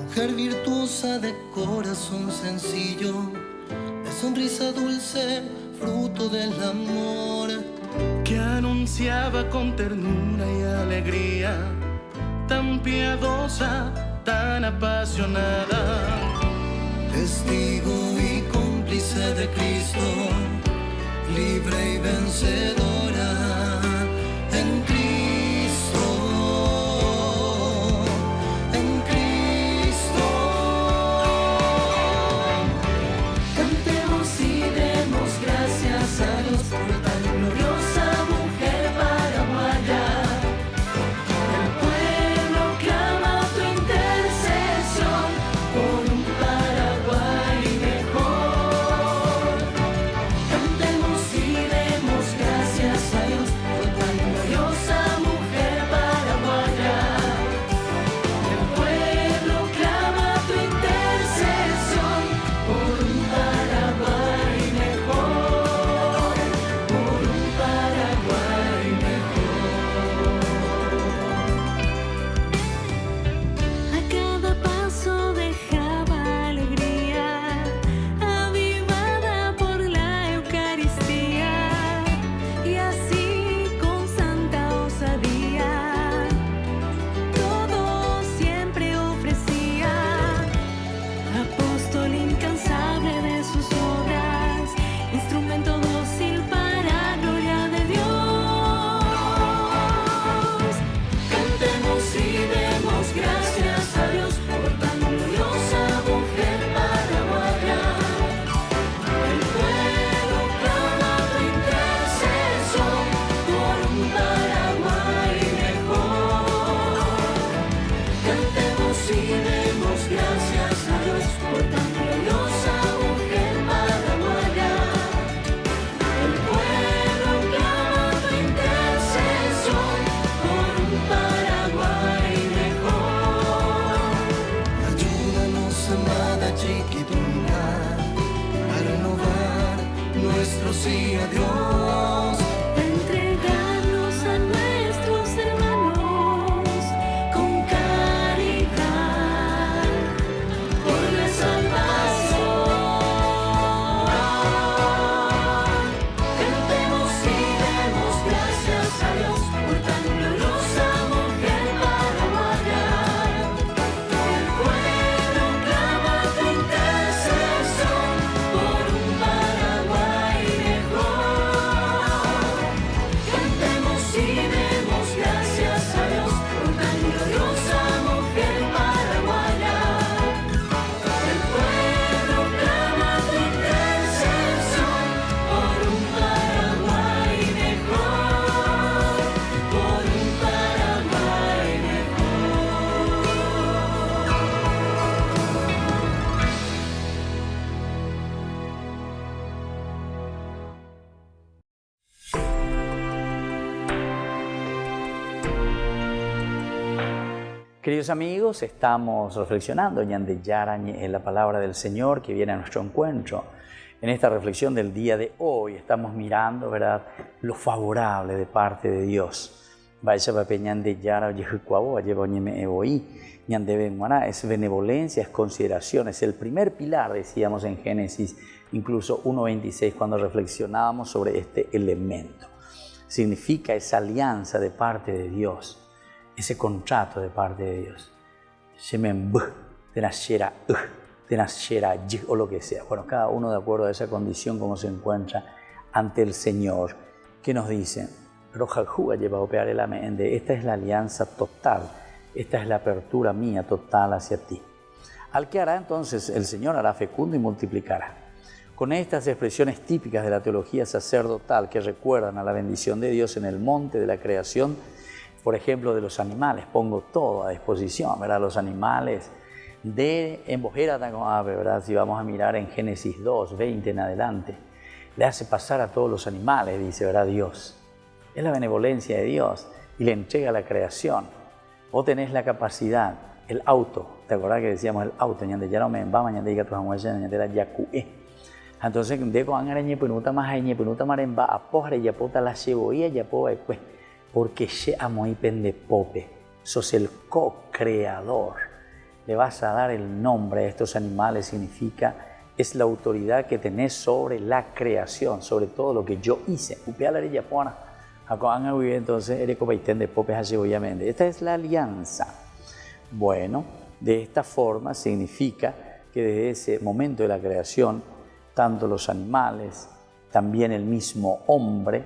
Mujer virtuosa de corazón sencillo, de sonrisa dulce, fruto del amor, que anunciaba con ternura y alegría, tan piadosa, tan apasionada. testigo y cómplice de Cristo, libre y vencedora en Cristo, en Cristo. Cantemos y demos gracias a Dios por tan gloriosa mujer paraguaya. El pueblo clama tu intercesión por un Paraguay mejor. Cantemos y demos gracias a Dios por tan gloriosa mujer paraguaya. El pueblo clama tu intercesión por un Paraguay mejor, por un Paraguay mejor. A cada paso dejaba alegría, avivada por la Eucaristía, y así con santa osadía todo siempre ofrecía. Apóstol incansable de sus obras, instrumento dócil para gloria de Dios. Cantemos y demos gracias a Dios por tan gloriosa mujer paraguaya. El pueblo clama tu intercesión por un Paraguay mejor. Cantemos y demos gracias a Dios por tan gloriosa mujer paraguaya. El pueblo clama tu intercesión por un Paraguay mejor. Ayúdanos, amada chiquitunga, a renovar nuestro sí a Dios. Entregarnos a nuestros hermanos con caridad Por la salvación. Cantemos y demos gracias a Dios por tan gloriosa mujer paraguaya. El pueblo clama tu intercesión por un Paraguay mejor. Cantemos y demos gracias a Dios por tan gloriosa mujer paraguaya. El pueblo clama tu intercesión por un Paraguay mejor, por un Paraguay Queridos amigos, estamos reflexionando en la palabra del Señor que viene a nuestro encuentro. En esta reflexión del día de hoy estamos mirando, ¿verdad?, lo favorable de parte de Dios. Es benevolencia, es consideración, es el primer pilar, decíamos en Génesis, incluso 1.26, cuando reflexionábamos sobre este elemento. Significa esa alianza de parte de Dios, ese contrato de parte de Dios. Shemen B, de Nashera U, de Nashera Y, o lo que sea. Bueno, cada uno de acuerdo a esa condición, como se encuentra ante el Señor, que nos dice, Rojalhúa lleva a operar el amende. Esta es la alianza total, esta es la apertura mía total hacia ti. Al que hará entonces, el Señor hará fecundo y multiplicará. Con estas expresiones típicas de la teología sacerdotal que recuerdan a la bendición de Dios en el monte de la creación, por ejemplo, de los animales, pongo todo a disposición, ¿verdad? Los animales de embojera con ave, ¿verdad? Si vamos a mirar en Génesis 2, 20 en adelante, le hace pasar a todos los animales, dice, ¿verdad? Dios. Es la benevolencia de Dios y le entrega la creación. Vos tenés la capacidad, el auto, ¿te acordás que decíamos el auto? Entonces, deco angarañe penuta más añe penuta maremba apohre yapota la cebolla yapoa pues, porque se amo y pende pope. Sos el co-creador. Le vas a dar el nombre a estos animales, significa es la autoridad que tenés sobre la creación, sobre todo lo que yo hice. Entonces, esta es la alianza. Bueno, de esta forma significa que desde ese momento de la creación, tanto los animales, también el mismo hombre,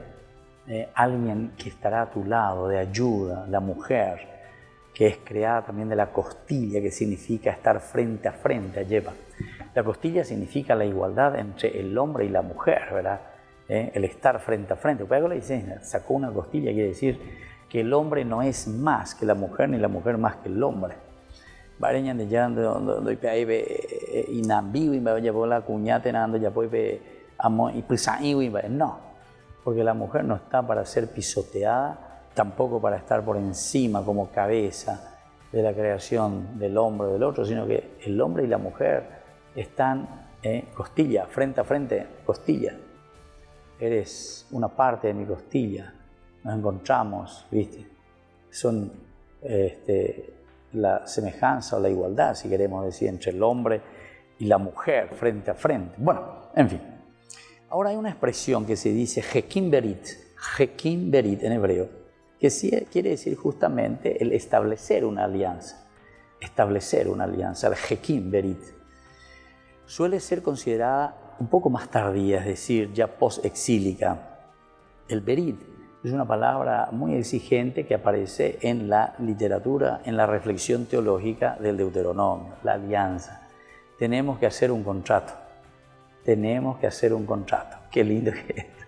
alguien que estará a tu lado, de ayuda, la mujer, que es creada también de la costilla, que significa estar frente a frente, lleva. La costilla significa la igualdad entre el hombre y la mujer, ¿verdad? El estar frente a frente. Pero le dice, sacó una costilla, quiere decir que el hombre no es más que la mujer, ni la mujer más que el hombre. Vareñan de ya doy pe ahí ve inambigo y me vaya por la cuñate nando ya pues ve amo y pues ahí no, porque la mujer no está para ser pisoteada, tampoco para estar por encima como cabeza de la creación del hombre o del otro, sino que el hombre y la mujer están costilla, frente a frente, costilla. Eres una parte de mi costilla, nos encontramos, ¿viste? Son la semejanza o la igualdad, si queremos decir, entre el hombre y la mujer, frente a frente. Bueno, en fin. Ahora hay una expresión que se dice Hekim Berit en hebreo, que sí quiere decir justamente el establecer una alianza. Establecer una alianza, el Hekim Berit. Suele ser considerada un poco más tardía, es decir, ya post-exílica. El Berit es una palabra muy exigente que aparece en la literatura, en la reflexión teológica del Deuteronomio, la alianza. Tenemos que hacer un contrato. Tenemos que hacer un contrato. Qué lindo que es esto.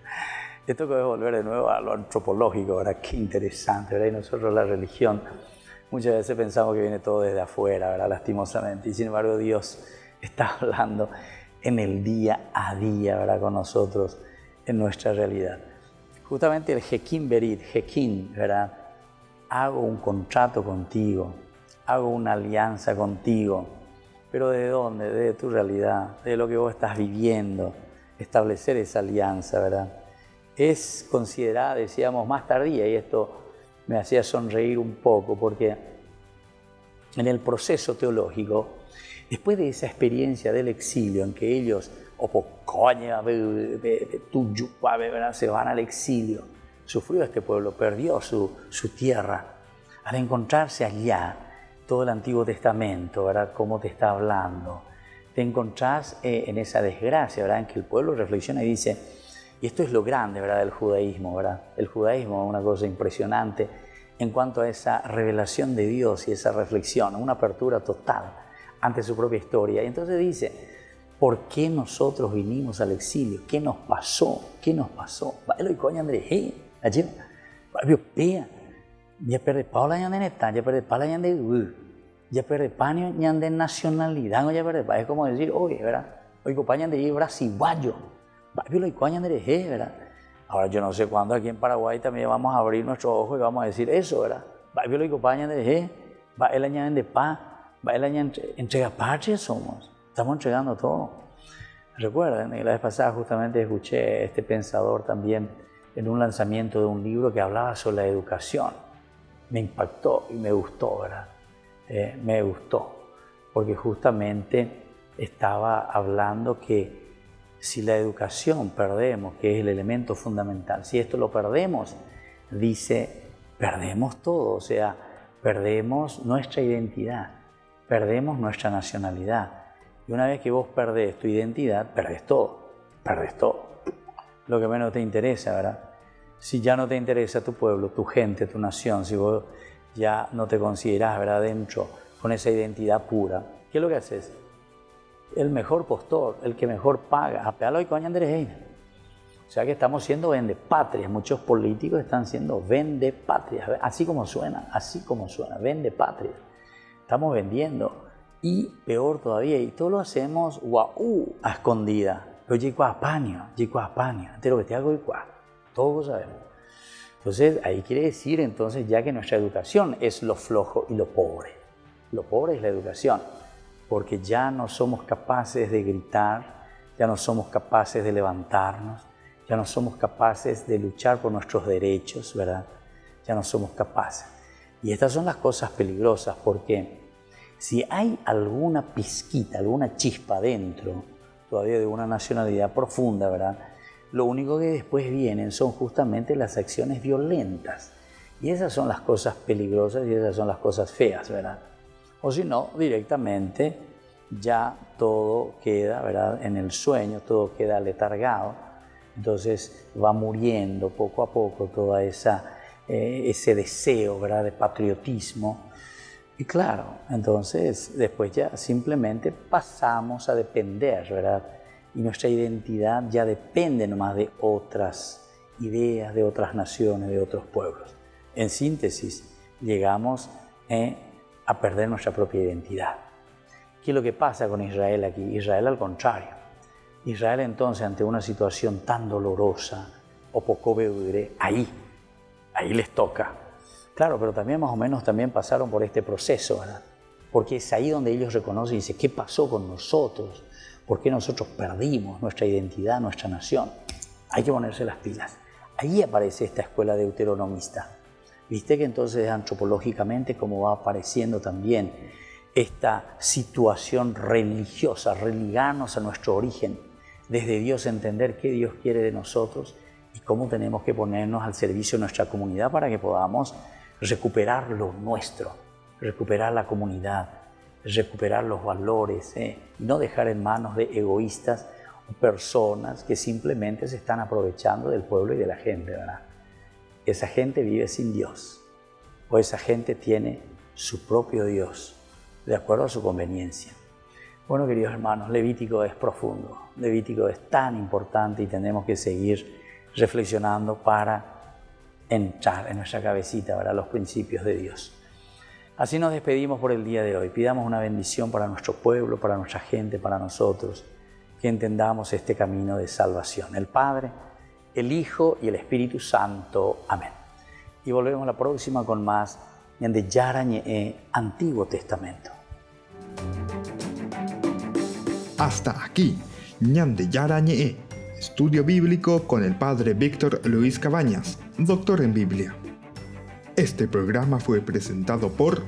Esto que voy a volver de nuevo a lo antropológico, ¿verdad? Qué interesante, ¿verdad? Y nosotros la religión muchas veces pensamos que viene todo desde afuera, ¿verdad? Lastimosamente. Y sin embargo Dios está hablando en el día a día, ¿verdad? Con nosotros, en nuestra realidad. Justamente el Hekim Berit, Hekim, ¿verdad? Hago un contrato contigo, hago una alianza contigo, pero ¿de dónde? De tu realidad, de lo que vos estás viviendo, establecer esa alianza, ¿verdad? Es considerada, decíamos, más tardía, y esto me hacía sonreír un poco, porque en el proceso teológico, después de esa experiencia del exilio en que ellos se van al exilio, sufrió este pueblo, perdió su tierra. Al encontrarse allá, todo el Antiguo Testamento, ¿verdad? Cómo te está hablando, te encontrás en esa desgracia, ¿verdad? En que el pueblo reflexiona y dice, y esto es lo grande, ¿verdad? Del judaísmo, ¿verdad? El judaísmo es una cosa impresionante en cuanto a esa revelación de Dios y esa reflexión, una apertura total ante su propia historia. Y entonces dice, ¿por qué nosotros vinimos al exilio? ¿Qué nos pasó? ¿Qué nos pasó? Ya perdí Paula ya perdí Paula ya perdí paño ya de nacionalidad, ya perdí, es como decir, oye, ¿verdad? Hoy compañan de brasileño, ¿verdad? Ahora yo no sé cuándo aquí en Paraguay también vamos a abrir nuestros ojos y vamos a decir eso, ¿verdad? Hoy compañan de el año de paz, el año entrega patria somos. Estamos entregando todo. Recuerden, la vez pasada justamente escuché a este pensador también en un lanzamiento de un libro que hablaba sobre la educación. Me impactó y me gustó, ¿verdad? Me gustó, porque justamente estaba hablando que si la educación perdemos, que es el elemento fundamental, si esto lo perdemos, dice, perdemos todo, o sea, perdemos nuestra identidad, perdemos nuestra nacionalidad. Y una vez que vos perdés tu identidad, perdés todo, lo que menos te interesa, ¿verdad? Si ya no te interesa tu pueblo, tu gente, tu nación, si vos ya no te considerás, ¿verdad?, dentro con esa identidad pura, ¿qué es lo que haces? El mejor postor, el que mejor paga, apealo y coña de. O sea que estamos siendo vendepatrias, muchos políticos están siendo vendepatrias, así como suena, vendepatrias. Estamos vendiendo. Y peor todavía, y todo lo hacemos a escondida. Pero llego a paño, ante lo que te hago igual, todos lo sabemos. Entonces, ahí quiere decir entonces ya que nuestra educación es lo flojo y lo pobre. Lo pobre es la educación, porque ya no somos capaces de gritar, ya no somos capaces de levantarnos, ya no somos capaces de luchar por nuestros derechos, ¿verdad? Ya no somos capaces. Y estas son las cosas peligrosas, porque si hay alguna pizquita, alguna chispa dentro todavía de una nacionalidad profunda, ¿verdad? Lo único que después vienen son justamente las acciones violentas. Y esas son las cosas peligrosas y esas son las cosas feas, ¿verdad? O si no, directamente ya todo queda, ¿verdad?, en el sueño, todo queda letargado. Entonces va muriendo poco a poco todo ese deseo, ¿verdad?, de patriotismo. Y claro, entonces después ya simplemente pasamos a depender, ¿verdad? Y nuestra identidad ya depende nomás de otras ideas, de otras naciones, de otros pueblos. En síntesis, llegamos a perder nuestra propia identidad. ¿Qué es lo que pasa con Israel aquí? Israel al contrario. Israel entonces, ante una situación tan dolorosa, o poco veudre, ahí les toca. Claro, pero también más o menos también pasaron por este proceso, ¿verdad? Porque es ahí donde ellos reconocen y dicen, ¿qué pasó con nosotros? ¿Por qué nosotros perdimos nuestra identidad, nuestra nación? Hay que ponerse las pilas. Ahí aparece esta escuela deuteronomista. ¿Viste que entonces antropológicamente cómo va apareciendo también esta situación religiosa, religarnos a nuestro origen, desde Dios entender qué Dios quiere de nosotros y cómo tenemos que ponernos al servicio de nuestra comunidad para que podamos recuperar lo nuestro, recuperar la comunidad, recuperar los valores, y no dejar en manos de egoístas o personas que simplemente se están aprovechando del pueblo y de la gente, ¿verdad? Esa gente vive sin Dios, o esa gente tiene su propio Dios, de acuerdo a su conveniencia. Bueno, queridos hermanos, Levítico es profundo, Levítico es tan importante y tenemos que seguir reflexionando para entrar en nuestra cabecita, ¿verdad?, los principios de Dios. Así nos despedimos por el día de hoy. Pidamos una bendición para nuestro pueblo, para nuestra gente, para nosotros, que entendamos este camino de salvación. El Padre, el Hijo y el Espíritu Santo. Amén. Y volvemos la próxima con más de Yarañe, Antiguo Testamento. Hasta aquí, Ñande Yarañe, estudio bíblico con el Padre Víctor Luis Cabañas, doctor en Biblia. Este programa fue presentado por